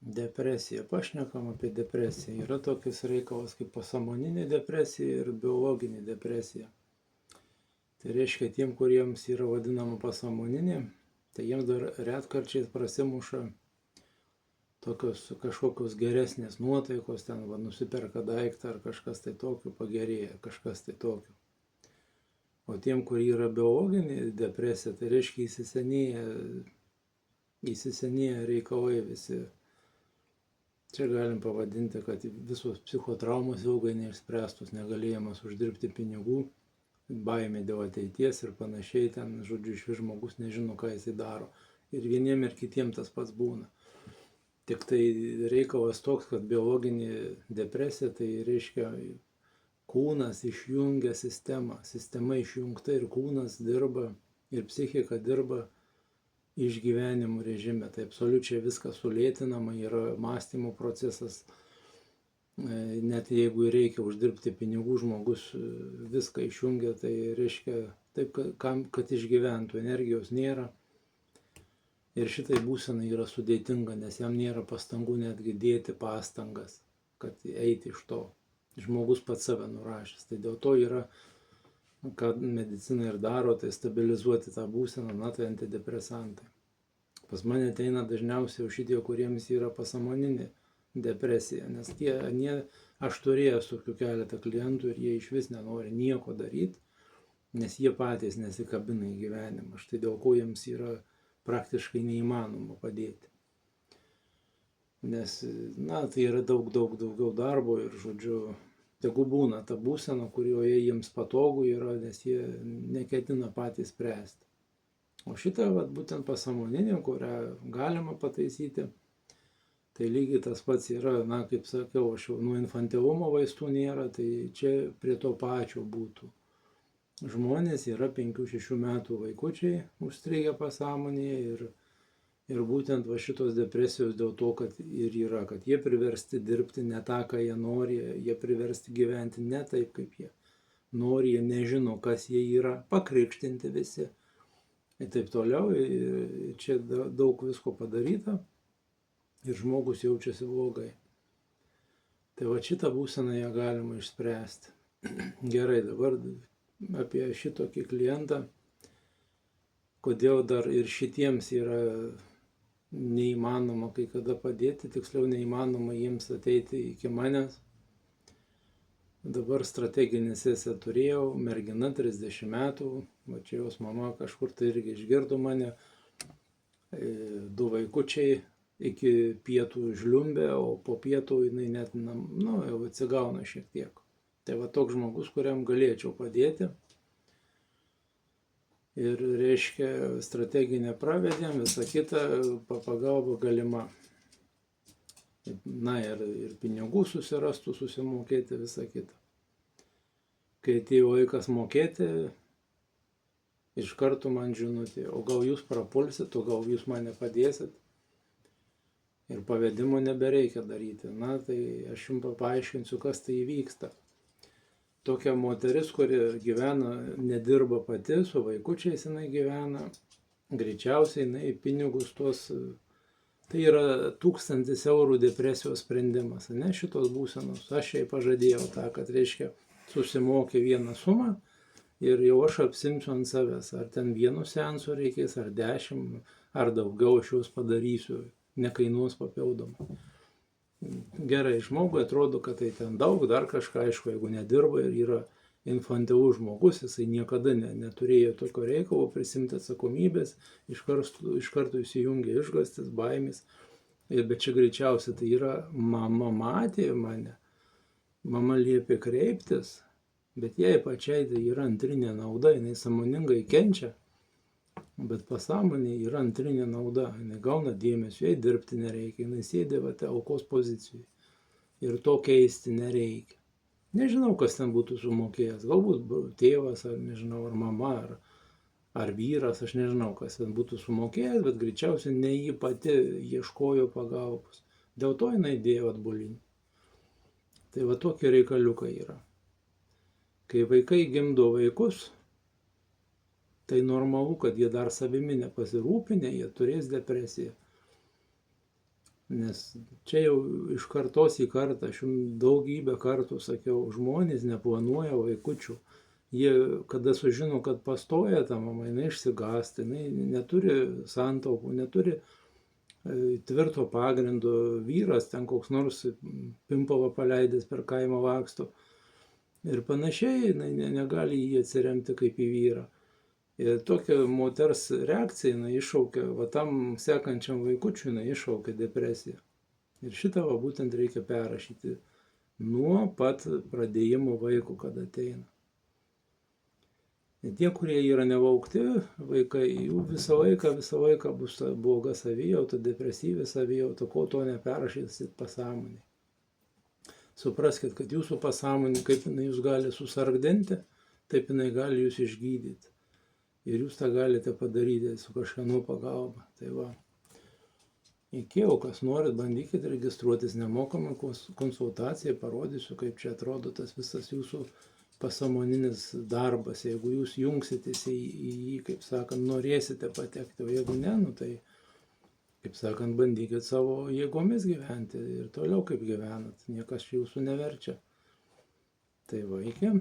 Depresija. Pašnekam apie depresiją. Yra tokias reikalas kaip pasąmoninė depresija ir biologinė depresija. Tai reiškia, tiem, kuriems yra vadinama pasąmoninė, tai jiems dar retkarčiais prasimuša tokios kažkokios geresnės nuotaikos, ten nusiperka daiktą ar kažkas tai tokio, pagerėja kažkas tai tokio. O tiem, kur yra biologinė depresija, tai reiškia įsisenėję reikalai visi. Čia galim pavadinti, kad visos psichotraumos ilgai neišspręstos, negalėjimas uždirbti pinigų, baimė dėl ateities ir panašiai, ten, žodžiu, išvis žmogus nežino, ką jisai daro. Ir vieniem ir kitiem tas pats būna. Tik tai reikalas toks, kad biologinė depresija, tai reiškia, kūnas išjungia sistemą, sistema išjungta ir kūnas dirba, ir psichika dirba išgyvenimų režime. Tai absoliučiai viskas sulėtinama, yra mąstymo procesas. Net jeigu reikia uždirbti pinigų, žmogus viską išjungia, tai reiškia taip, kad išgyventų, energijos nėra. Ir šitai būsena yra sudėtinga, nes jam nėra pastangų netgi dėti pastangas, kad eiti iš to. Žmogus pats save nurašęs. Tai dėl to yra, ką medicina ir daro, tai stabilizuoti tą būseną, tai antidepresantai. Pas mane ateina dažniausiai jau šitie, kuriems yra pasąmoninė depresija, nes aš turėjęs tokių keletą klientų ir jie iš vis nenori nieko daryti, nes jie patys nesikabina į gyvenimą. Štai dėl ko jiems yra praktiškai neįmanoma padėti. Nes, tai yra daugiau darbo ir, žodžiu, tegu būna ta būsena, kurioje jiems patogu yra, nes jie neketina patys spręsti. O šitą, būtent pasąmoninė, kurią galima pataisyti, tai lygiai tas pats yra, kaip sakiau, aš jau nuo infantilumo vaistų nėra, tai čia prie to pačio būtų. Žmonės yra 5-6 metų vaikučiai užstrigę pasąmonėje ir būtent šitos depresijos dėl to, kad ir yra, kad jie priversti dirbti ne tą, ką jie nori, jie priversti gyventi ne taip, kaip jie nori, jie nežino, kas jie yra, pakrikštinti visi. Ir taip toliau, ir čia daug visko padaryta ir žmogus jaučiasi blogai. Tai šitą būseną ją galima išspręsti. Gerai, dabar apie šitokį klientą, kodėl dar ir šitiems yra neįmanoma kai kada padėti, tiksliau neįmanoma jiems ateiti iki manęs. Dabar strateginę sesiją turėjau, mergina 30 metų, čia jos mama kažkur tai irgi išgirdo mane, 2 vaikučiai iki pietų žliumbė, o po pietų jinai net, jau atsigauna šiek tiek. Tai toks žmogus, kuriam galėčiau padėti. Ir reiškia, strateginę pravedėm, visą kitą pagalba galima. Ir pinigų susirastų, susimokėti, visą kitą. Kai atėjo laikas mokėti, iš karto man žinutė, o gal jūs prapulsit, o gal jūs mane padėsit. Ir pavedimo nebereikia daryti. Tai aš jums paaiškinsiu, kas tai įvyksta. Tokia moteris, kuri gyvena, nedirba pati, su vaikučiais jinai gyvena, greičiausiai jinai pinigus tuos... Tai yra 1000 eurų depresijos sprendimas, šitos būsenos. Aš jai pažadėjau tą, kad reiškia susimokė vieną sumą ir jau aš apsimsiu ant savęs. Ar ten 1 seanso reikės, ar 10, ar daugiau aš jūs padarysiu, nekainuos papildomai. Gerai, žmogui atrodo, kad tai ten daug, dar kažką, aišku, jeigu nedirba ir yra infantilus žmogus, jisai niekada neturėjo tokio reikalo prisimti atsakomybės, iš karto įsijungia išgąstis, baimės. Bet čia greičiausiai tai yra mama matė mane, mama liepė kreiptis, bet jai pačiai tai yra antrinė nauda, jinai sąmoningai kenčia, bet pasąmonė yra antrinė nauda, jinai gauna dėmesio, jai dirbti nereikia, jinai sėdė aukos pozicijoje ir to keisti nereikia. Nežinau, kas ten būtų sumokėjęs, galbūt tėvas, ar nežinau, ar mama, ar vyras, aš nežinau, kas ten būtų sumokėjęs, bet greičiausiai ne jį pati ieškojo pagalbos. Dėl to jinai dėjo atbulinį. Tai tokie reikaliukai yra. Kai vaikai gimdo vaikus, tai normalu, kad jie dar savimi nepasirūpinę, jie turės depresiją. Nes čia jau iš kartos į kartą, aš jums daugybę kartų sakiau, žmonės neplanuoja vaikučių. Jie, kada sužino, kad pastoja ta mama, jinai išsigąsta, jinai neturi santaupų, neturi tvirto pagrindo, vyras ten koks nors pimpalą paleidęs per kaimą laksto ir panašiai, jinai negali jį atsiremti kaip į vyrą. Ir tokia moters reakcija, jinai iššaukia, va tam sekančiam vaikučiui, jinai iššaukia depresiją. Ir šitą va būtent reikia perrašyti nuo pat pradėjimo vaiko, kad ateina. Ir tie, kurie yra nevaukti vaikai, jų visą laiką bus bloga savijauta, depresyvi savijauta, kol to neperrašysit pasąmonėj. Supraskit, kad jūsų pasąmonė, kaip jinai jūs gali susargdinti, taip jinai gali jūs išgydyti. Ir jūs tą galite padaryti su kažkieno pagalba. Tai va. Iki, o kas norit, bandykit registruotis nemokamą konsultaciją, parodysiu, kaip čia atrodo tas visas jūsų pasąmoninis darbas. Jeigu jūs jungsitės į jį, kaip sakant, norėsite patekti, o jeigu ne, nu tai, kaip sakant, bandykit savo jėgomis gyventi ir toliau kaip gyvenat. Niekas jūsų neverčia. Tai va, iki.